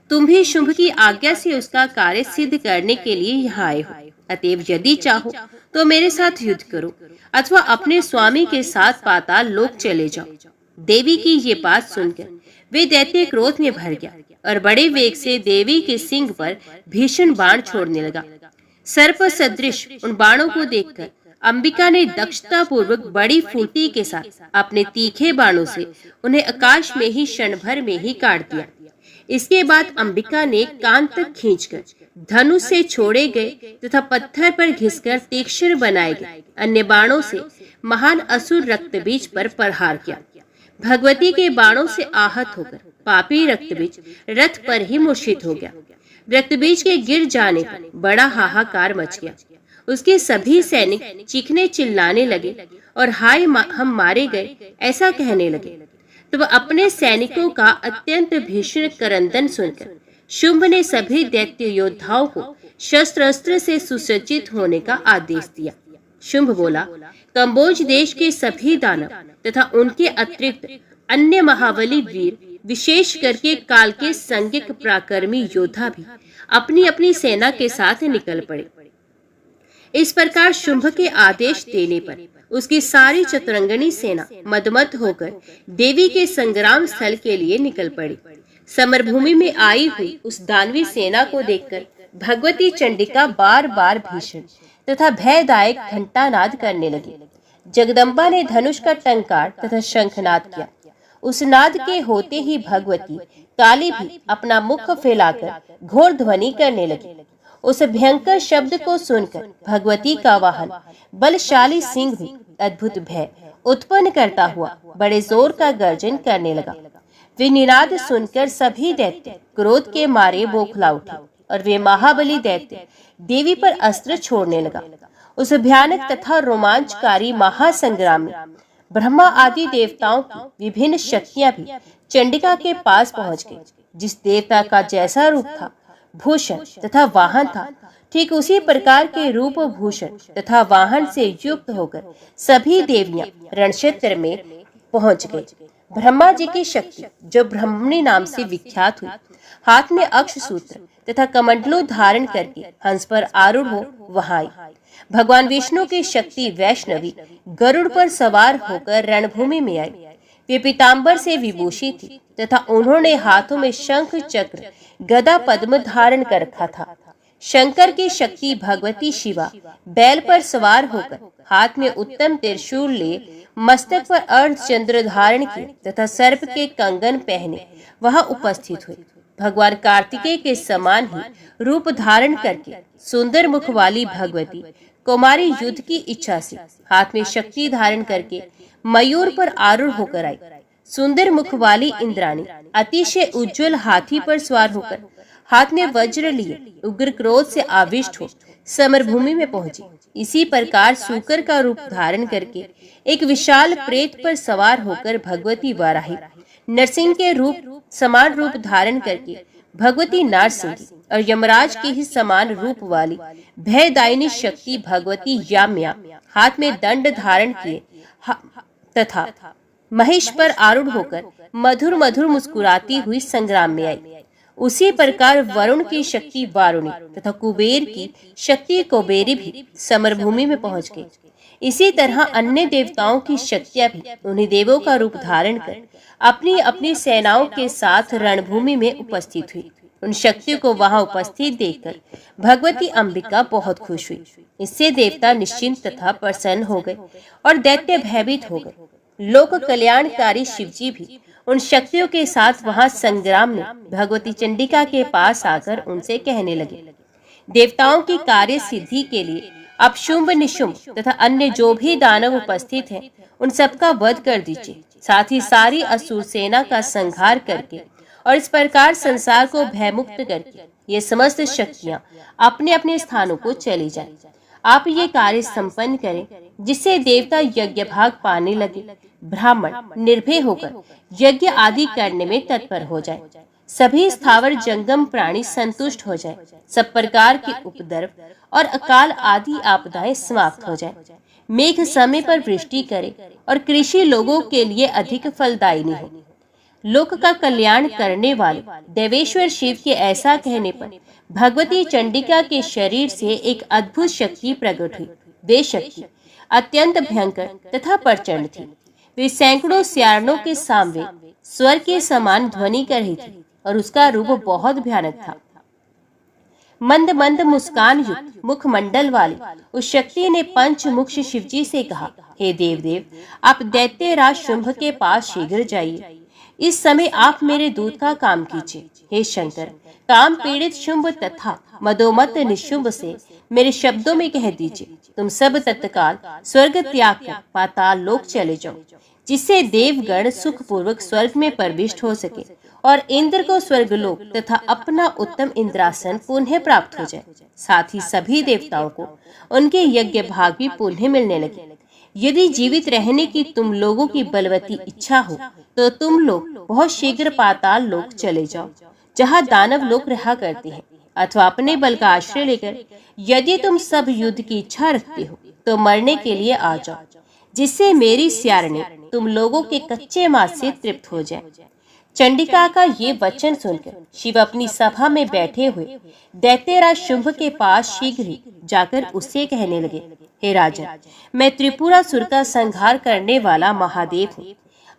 तुम भी शुंभ की आज्ञा से उसका कार्य सिद्ध करने के लिए यहाँ आए हो, अतएव यदि चाहो तो मेरे साथ युद्ध करो अथवा अपने स्वामी के साथ पाताल लोक चले जाओ। देवी की ये बात सुनकर वे दैत्य क्रोध में भर गया और बड़े वेग से देवी के सिंह पर भीषण बाण छोड़ने लगा। सर्प सदृश उन बाणों को देखकर अंबिका ने दक्षता पूर्वक बड़ी फुर्ती के साथ अपने तीखे बाणों से उन्हें आकाश में ही क्षण भर में ही काट दिया। इसके बाद अंबिका ने कान तक खींचकर धनुष से छोड़े गए तथा पत्थर पर घिसकर तीक्ष्ण बनाए गए अन्य बाणों से महान असुर रक्तबीज पर प्रहार किया। भगवती के बाणों से आहत होकर पापी रक्तबीज रथ पर ही मूर्छित हो गया। रक्तबीज के गिर जाने पर बड़ा हाहाकार मच गया। उसके सभी सैनिक चीखने चिल्लाने लगे और हाय हम मारे गए ऐसा कहने लगे। तो वह अपने सैनिकों का अत्यंत भीषण करंदन सुनकर शुंभ ने सभी दैत्य योद्धाओं को शस्त्र अस्त्र से सुसज्जित होने का आदेश दिया। शुंभ बोला, कंबोज देश के सभी दानव तथा उनके अतिरिक्त अन्य महाबली वीर, विशेष करके काल के संज्ञक पराक्रमी योद्धा भी अपनी अपनी सेना के साथ निकल पड़े। इस प्रकार शुंभ के आदेश देने पर उसकी सारी चतुरंगनी सेना मदमत होकर देवी के संग्राम स्थल के लिए निकल पड़ी। समरभूमि में आई हुई उस दानवी सेना को देखकर भगवती चंडिका बार बार भीषण तथा भयदायक घंटानाद करने लगी। जगदम्बा ने धनुष का टंकार तथा शंखनाद किया। उस नाद के होते ही भगवती काली भी अपना मुख फैलाकर घोर ध्वनि करने लगी। उस भयंकर शब्द को सुनकर भगवती का वाहन बलशाली सिंह भी अद्भुत भय उत्पन्न करता हुआ बड़े जोर का गर्जन करने लगा। वे निनाद सुनकर सभी दैत्य क्रोध के मारे बौखला उठे और वे महाबली दैत्य देवी पर अस्त्र छोड़ने लगा। उस भयानक तथा रोमांचकारी महासंग्राम में ब्रह्मा आदि देवताओं की विभिन्न शक्तियां भी चंडिका के पास पहुंच गई। जिस देवता का जैसा रूप था, भूषण तथा वाहन था, ठीक उसी प्रकार के रूप, भूषण तथा वाहन से युक्त होकर सभी देवियां रणक्षेत्र में पहुंच गई। ब्रह्मा जी की शक्ति जो ब्रह्मणी नाम से विख्यात हुई, हाथ में अक्ष सूत्र तथा कमंडलू धारण करके हंस पर आरूढ़ हो वहां आई। भगवान विष्णु की शक्ति वैष्णवी गरुड़ पर सवार होकर रणभूमि में आई। वे पीताम्बर से विभूषित थी तथा उन्होंने हाथों में शंख, चक्र, गदा, पद्म धारण कर रखा था। शंकर की शक्ति भगवती शिवा बैल पर सवार होकर हाथ में उत्तम त्रिशूल लिए, मस्तक पर अर्धचंद्र धारण किए तथा सर्प के कंगन पहने वहां उपस्थित हुए। भगवान कार्तिकेय के समान ही रूप धारण करके सुंदर मुख वाली भगवती कुमारी युद्ध की इच्छा से हाथ में शक्ति धारण करके मयूर पर आरूढ़ होकर आई। सुंदर मुख वाली इंद्राणी अतिशय उज्जवल हाथी पर सवार होकर हाथ में वज्र लिए उग्र क्रोध से आविष्ट हो समरभूमि में पहुंची। इसी प्रकार सूकर का रूप धारण करके एक विशाल प्रेत पर सवार होकर भगवती वाराही, नरसिंह के रूप समान रूप धारण करके भगवती नारसिंही और यमराज के ही समान रूप वाली भयदायिनी शक्ति भगवती याम्या हाथ में दंड धारण किए तथा महिष पर आरूढ़ होकर मधुर मधुर मुस्कुराती हुई संग्राम में आई। उसी प्रकार वरुण की शक्ति वारुणी तथा कुबेर की शक्ति कुबेरी भी समरभूमि में पहुंच गई। इसी तरह अन्य देवताओं की शक्तियां भी उन्हीं देवों का रूप धारण कर अपनी अपनी सेनाओं के साथ रणभूमि में उपस्थित हुई। उन शक्तियों को वहां उपस्थित देखकर भगवती अंबिका बहुत खुश हुई। इससे देवता निश्चिंत तथा प्रसन्न हो गए और दैत्य भयभीत हो गए। लोक कल्याणकारी शिवजी भी उन शक्तियों के साथ वहां संग्राम में भगवती चंडिका के पास आकर उनसे कहने लगे, देवताओं की कार्य सिद्धि के लिए अब शुंभ निशुंभ तथा अन्य जो भी दानव उपस्थित हैं, उन सबका वध कर दीजिए। साथ ही सारी असुर सेना का संहार करके और इस प्रकार संसार को भयमुक्त करके ये समस्त शक्तियां अपने अपने स्थानों को चली जाएं। आप ये कार्य संपन्न करें जिससे देवता यज्ञ भाग पाने लगे, ब्राह्मण निर्भय होकर यज्ञ आदि करने में तत्पर हो जाए, सभी स्थावर जंगम प्राणी संतुष्ट हो जाए, सब प्रकार के उपद्रव और अकाल आदि आपदाएं समाप्त हो जाए, मेघ समय पर वृष्टि करे और कृषि लोगों के लिए अधिक फलदायिनी हो। लोक का कल्याण करने वाले देवेश्वर शिव के ऐसा कहने पर भगवती चंडिका के शरीर से एक अद्भुत शक्ति प्रकट हुई। वे शक्ति अत्यंत भयंकर तथा प्रचंड थी। वे सैकड़ों स्यारणों के सामने स्वर के समान ध्वनि कर रही थी और उसका रूप बहुत भयानक था। मंद मंद मुस्कान युक्त मुखमंडल वाली उस शक्ति ने पंचमुख शिवजी से कहा, हे देवदेव, आप दैत्यराज शुंभ के पास शीघ्र जाइए। इस समय आप मेरे दूत का काम कीजिए। हे शंकर, काम पीड़ित शुंभ तथा मदोमत निशुंभ से मेरे शब्दों में कह दीजिए, तुम सब तत्काल स्वर्ग त्याग कर पाताल लोक चले जाओ, जिससे देवगण सुख पूर्वक स्वर्ग में प्रविष्ट हो सके और इंद्र को स्वर्गलोक तथा अपना उत्तम इंद्रासन पुनः प्राप्त हो जाए। साथ ही सभी देवताओं को उनके यज्ञ भाग भी पुनः मिलने लगे। यदि जीवित रहने की तुम लोगों की बलवती इच्छा हो तो तुम लोग बहुत शीघ्र पाताल लोक चले जाओ, जहाँ दानव लोग रहा करते हैं, अथवा अपने बल का आश्रय लेकर यदि तुम सब युद्ध की इच्छा रखते हो तो मरने के लिए आ जाओ, जिससे मेरी स्यारणी तुम लोगों के कच्चे मांस से तृप्त हो जाए। चंडिका का ये वचन सुनकर शिव अपनी सभा में बैठे हुए दैत्यराज शुंभ के पास शीघ्र ही जाकर उससे कहने लगे, हे राजन, मैं त्रिपुरासुर का संहार करने वाला महादेव हूँ।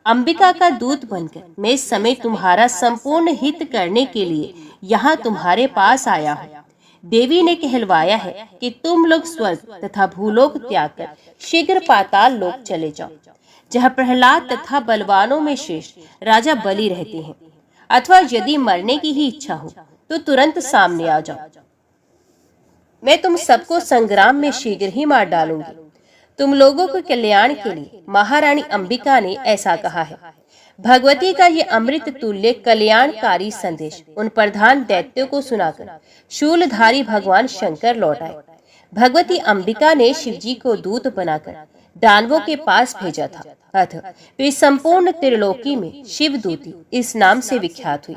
अंबिका का दूत बनकर मैं इस समय तुम्हारा संपूर्ण हित करने के लिए यहाँ तुम्हारे पास आया हूँ। देवी ने कहलवाया है कि तुम लोग स्वर्ग तथा भूलोक त्याग कर शीघ्र पाताल लोक चले जाओ, जहाँ प्रहलाद तथा बलवानों में श्रेष्ठ राजा बलि रहते हैं, अथवा यदि मरने की ही इच्छा हो तो तुरंत सामने आ जाओ। मैं तुम सबको संग्राम में शीघ्र ही मार डालूंगी। तुम लोगों के कल्याण के लिए महारानी अंबिका ने ऐसा कहा है। भगवती का ये अमृत तुल्य कल्याणकारी संदेश उन प्रधान दैत्यों को सुनाकर शूलधारी भगवान शंकर लौट आए। भगवती अंबिका ने शिवजी को दूत बनाकर दानवों के पास भेजा था, अतः वे संपूर्ण त्रिलोकी में शिवदूती इस नाम से विख्यात हुई।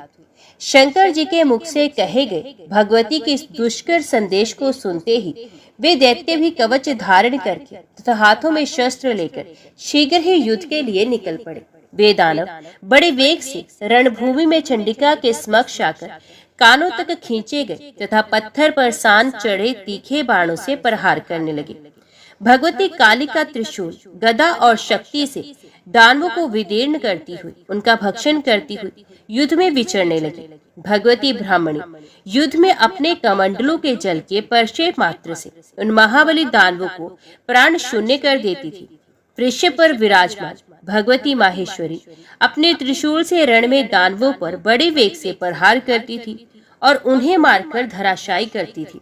शंकर जी के मुख से कहे गए भगवती के इस दुष्कर संदेश को सुनते ही वे दैत्य भी कवच धारण करके तथा हाथों में शस्त्र लेकर शीघ्र ही युद्ध के लिए निकल पड़े। वे दानव बड़े वेग से रणभूमि में चंडिका के समक्ष आकर कानों तक खींचे गए तथा पत्थर पर सान चढ़े तीखे बाणों से प्रहार करने लगे। भगवती काली का त्रिशूल, गदा और शक्ति से दानवों को विदीर्ण करती हुई, उनका भक्षण करती हुई युद्ध में विचरने लगी। भगवती ब्राह्मणी युद्ध में अपने कमंडलों के जल के प्रक्षेप मात्र से उन महाबली दानवों को प्राण शून्य कर देती थी। वृक्ष पर विराजमान भगवती माहेश्वरी अपने त्रिशूल से रण में दानवों पर बड़े वेग से प्रहार करती थी और उन्हें मारकर धराशायी करती थी।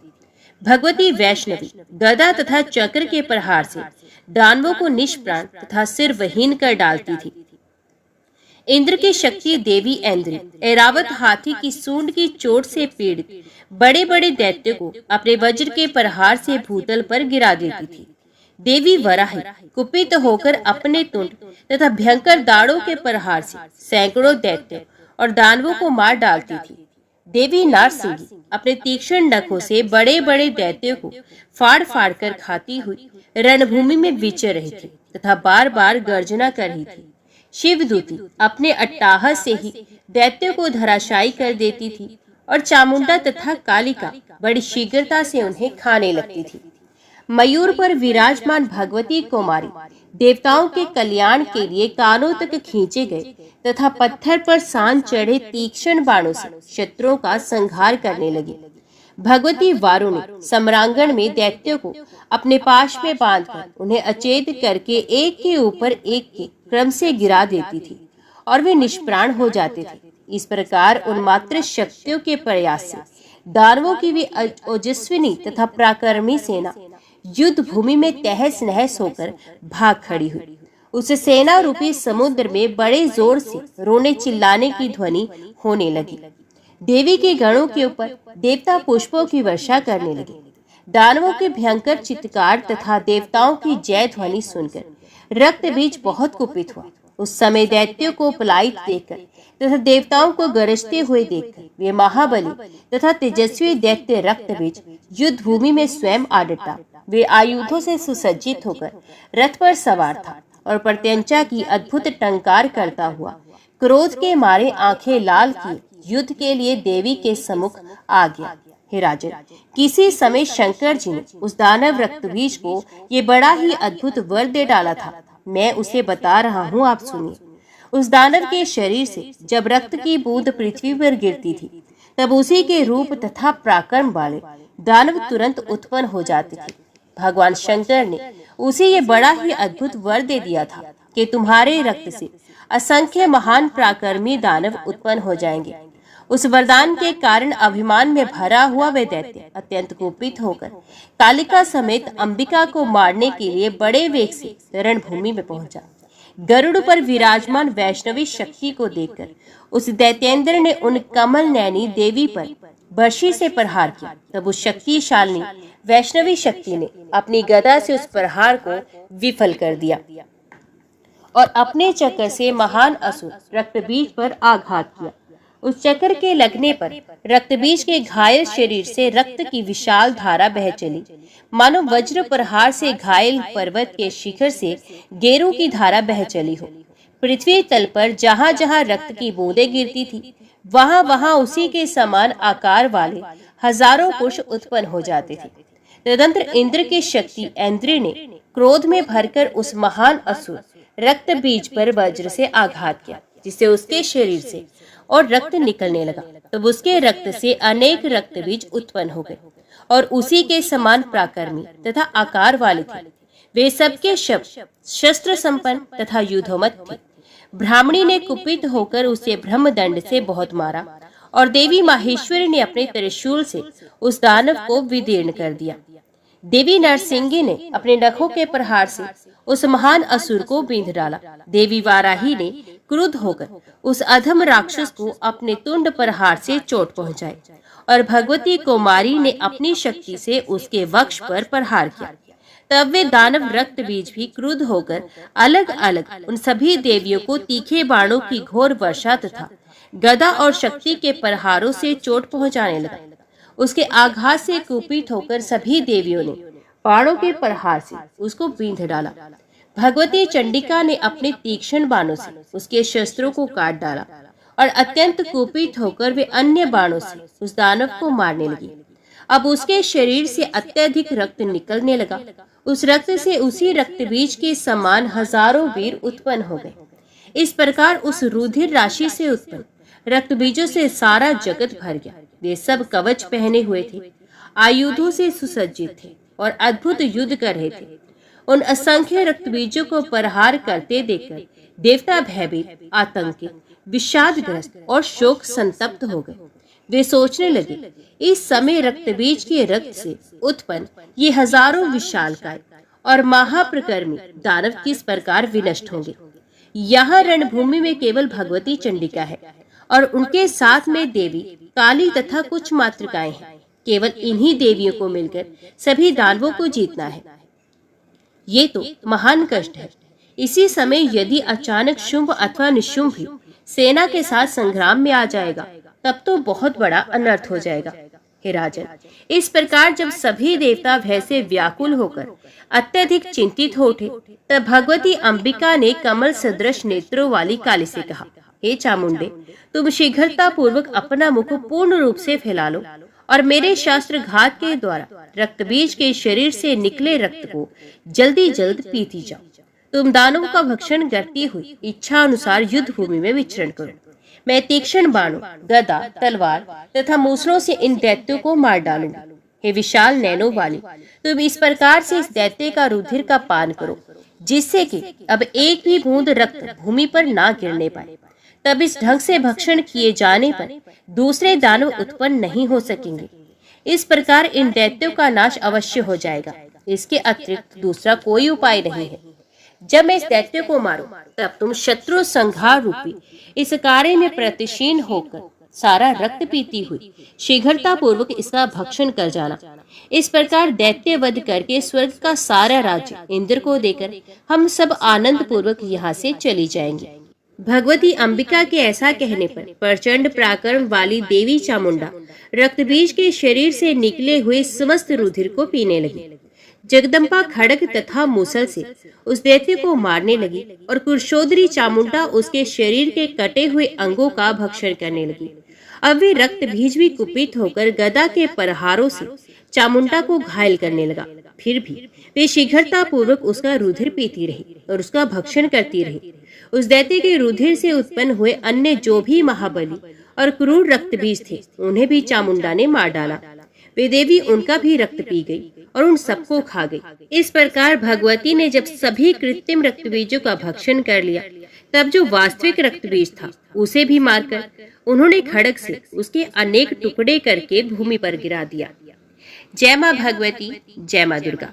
भगवती वैष्णवी गदा तथा चक्र के प्रहार से दानवों को निष्प्राण तथा सिरविहीन कर डालती थी। इंद्र की शक्ति देवी इंद्री ऐरावत हाथी की सूंड की चोट से पीड़ित बड़े बड़े दैत्य को अपने वज्र के प्रहार से भूतल पर गिरा देती थी। देवी वराही कुपित होकर अपने तुंड तथा भयंकर दाढ़ों के प्रहार से सैकड़ों दैत्य और दानवों को मार डालती थी। देवी नारसिंगी अपने तीक्ष्ण नखों से बड़े बड़े दैत्यों को फाड़ फाड़ कर खाती हुई रणभूमि में विचर रही थी तथा बार बार गर्जना कर रही थी। शिवदूती अपने अट्टाहस से ही दैत्यों को धराशायी कर देती थी और चामुंडा तथा कालिका बड़ी शीघ्रता से उन्हें खाने लगती थी। मयूर पर विराजमान भगवती कुमारी देवताओं के कल्याण के लिए कानों तक खींचे गए तथा पत्थर पर सान चढ़े तीक्ष्ण बाणों से शत्रुओं का संहार करने लगे। भगवती वारुणी सम्रांगण में दैत्यों को अपने पाश में बांधकर उन्हें अचेत करके एक के ऊपर एक के क्रम से गिरा देती थी और वे निष्प्राण हो जाते थे। इस प्रकार उन्मात्र शक्तियों के प्रयास से दानवों की भी ओजस्विनी तथा पराक्रमी सेना युद्ध भूमि में तहस नहस होकर भाग खड़ी हुई। उस सेना रूपी समुद्र में बड़े जोर से रोने चिल्लाने की ध्वनि होने लगी। देवी के गणों के ऊपर देवता पुष्पों की वर्षा करने लगे। दानवों के भयंकर चित्कार तथा देवताओं की जय ध्वनि सुनकर रक्तबीज बहुत कुपित हुआ। उस समय दैत्यों को पलायित देखकर तथा देवताओं को गरजते हुए देखकर वे महाबली तथा तेजस्वी दैत्य रक्तबीज युद्ध भूमि में स्वयं आ डटा। वे आयुधों से सुसज्जित होकर रथ पर सवार था और प्रत्यंचा की अद्भुत टंकार करता हुआ क्रोध के मारे आंखें लाल किए युद्ध के लिए देवी के सम्मुख आ गया। हे राजन, किसी समय शंकर जी ने उस दानव रक्तबीज को ये बड़ा ही अद्भुत वर दे डाला था। मैं उसे बता रहा हूँ, आप सुनिए। उस दानव के शरीर से जब रक्त की बूंद पृथ्वी पर गिरती थी तब उसी के रूप तथा पराक्रम वाले दानव तुरंत उत्पन्न हो जाते थे। भगवान शंकर ने उसे ये बड़ा ही अद्भुत वर दे दिया था कि तुम्हारे रक्त से असंख्य महान पराक्रमी दानव उत्पन्न हो जाएंगे। उस वरदान के कारण अभिमान में भरा हुआ वह दैत्य अत्यंत कुपित होकर कालिका समेत अंबिका को मारने के लिए बड़े वेग से रणभूमि में पहुंचा। गरुड़ पर विराजमान वैष्णवी शक्ति को देखकर उस दैत्येंद्र ने उन कमल नैनी देवी पर बर्शी से प्रहार किया। तब उस शक्तिशालिनी वैष्णवी शक्ति ने अपनी गदा से उस प्रहार को विफल कर दिया और अपने चक्र से महान असुर रक्तबीज पर आघात किया। उस चक्र के लगने पर रक्तबीज के घायल शरीर से रक्त की विशाल धारा बह चली, मानो वज्र प्रहार से घायल पर्वत के शिखर से गेरू की धारा बह चली हो। पृथ्वी तल पर जहाँ जहाँ रक्त की बूंदें गिरती थी वहाँ वहाँ उसी के समान आकार वाले हजारों पुरुष उत्पन्न हो जाते थे। तदंतर इंद्र की शक्ति ऐन्द्री ने क्रोध में भरकर उस महान असुर रक्तबीज पर वज्र से आघात किया, जिससे उसके शरीर से और रक्त निकलने लगा। तब उसके रक्त से अनेक रक्तबीज उत्पन्न हो गए और उसी के समान पराक्रमी तथा आकार वाले थे। वे सबके शब्द शस्त्र संपन्न तथा युद्धोमत थे। ब्राह्मणी ने कुपित होकर उसे ब्रह्मदंड से बहुत मारा और देवी माहेश्वरी ने अपने त्रिशूल से उस दानव को विदीर्ण कर दिया। देवी नरसिंगी ने अपने नखों के प्रहार से उस महान असुर को बींध डाला। देवी वाराही ने क्रुद्ध होकर उस अधम राक्षस को अपने तुंड प्रहार से चोट पहुंचाई और भगवती कुमारी ने अपनी शक्ति से उसके वक्ष पर प्रहार किया। तब वे दानव रक्तबीज भी क्रुद्ध होकर अलग अलग उन सभी देवियों को तीखे बाणों की घोर वर्षा तथा गदा और शक्ति के प्रहारों से चोट पहुंचाने लगा। उसके आघात से कुपित होकर सभी देवियों ने बाणों के प्रहार से उसको बींध डाला। भगवती चंडिका ने अपने तीक्ष्ण बाणों से उसके शस्त्रों को काट डाला और अत्यंत कुपित होकर वे अन्य बाणों से उस दानव को मारने लगी। अब उसके शरीर से अत्यधिक रक्त निकलने लगा। उस रक्त से उसी रक्तबीज के समान हजारों वीर उत्पन्न हो गए। इस प्रकार उस रुधिर राशि से उत्पन्न रक्तबीजों से सारा जगत भर गया। वे सब कवच पहने हुए थे, आयुधों से सुसज्जित थे और अद्भुत युद्ध कर रहे थे। उन असंख्य रक्तबीजों को प्रहार करते देखकर देवता भयभीत, आतंकित, विषादग्रस्त और शोक संतप्त हो गए। वे सोचने लगे, इस समय रक्तबीज के रक्त से उत्पन्न ये हजारों विशालकाय और महाप्रकर्मी दानव किस प्रकार विनष्ट होंगे। यहाँ रणभूमि में केवल भगवती चंडिका है और उनके साथ में देवी काली तथा कुछ मातृकाएं हैं। केवल इन्हीं देवियों को मिलकर सभी दानवों को जीतना है। ये तो महान कष्ट है। इसी समय यदि अचानक शुंभ अथवा निशुंभ भी सेना के साथ संग्राम में आ जाएगा तब तो बहुत बड़ा अनर्थ हो जाएगा। हे राजन, इस प्रकार जब सभी देवता भय से व्याकुल होकर अत्यधिक चिंतित हो उठे तब भगवती अंबिका ने कमल सदृश नेत्रों वाली काली से कहा, हे चामुंडे, तुम शीघ्रता पूर्वक अपना मुख पूर्ण रूप से फैला लो और मेरे शास्त्र घात के द्वारा रक्तबीज के शरीर से निकले रक्त को जल्दी जल्द पीती जाओ। तुम दानवों का भक्षण करती हुई इच्छा अनुसार युद्ध भूमि में विचरण करो। मैं तीक्ष्ण बाणों, गदा, तलवार तथा मूसलों से इन दैत्यों को मार डालूंगा। हे विशाल नैनों वाली, तुम इस प्रकार से इस दैत्य का रुधिर का पान करो, जिससे कि अब एक भी बूंद रक्त भूमि पर ना गिरने पाए। तब इस ढंग से भक्षण किए जाने पर दूसरे दानव उत्पन्न नहीं हो सकेंगे। इस प्रकार इन दैत्यों का नाश अवश्य हो जाएगा। इसके अतिरिक्त दूसरा कोई उपाय नहीं है। जब मैं इस दैत्य को मारूं, तब तुम शत्रु संहार रूपी इस कार्य में प्रतिशीन होकर सारा रक्त पीती हुई शीघ्रता पूर्वक इसका भक्षण कर जाना। इस प्रकार दैत्य वध करके स्वर्ग का सारा राज्य इंद्र को देकर हम सब आनंद पूर्वक यहाँ से चली जाएंगे। भगवती अंबिका के ऐसा कहने पर प्रचंड पराक्रम वाली देवी चामुंडा रक्तबीज के शरीर से निकले हुए समस्त रुधिर को पीने लगी। जगदम्बा खड़ग तथा मूसल से उस दैत्य को मारने लगी और कुरशोदरी चामुंडा उसके शरीर के कटे हुए अंगों का भक्षण करने लगी। अब वे रक्त बीज भी कुपित होकर गदा के प्रहारों से चामुंडा को घायल करने लगा। फिर भी वे शीघ्रता पूर्वक उसका रुधिर पीती रही और उसका भक्षण करती रही। उस दैत्य के रुधिर से उत्पन्न हुए अन्य जो भी महाबली और क्रूर रक्त बीज थे, उन्हें भी चामुंडा ने मार डाला। वे देवी उनका भी रक्त पी गई और उन सबको खा गई। इस प्रकार भगवती ने जब सभी कृत्रिम रक्त बीजों का भक्षण कर लिया, तब जो वास्तविक रक्त बीज था उसे भी मारकर उन्होंने खड़ग से उसके अनेक टुकड़े करके भूमि पर गिरा दिया। जय मां भगवती, जय मां दुर्गा।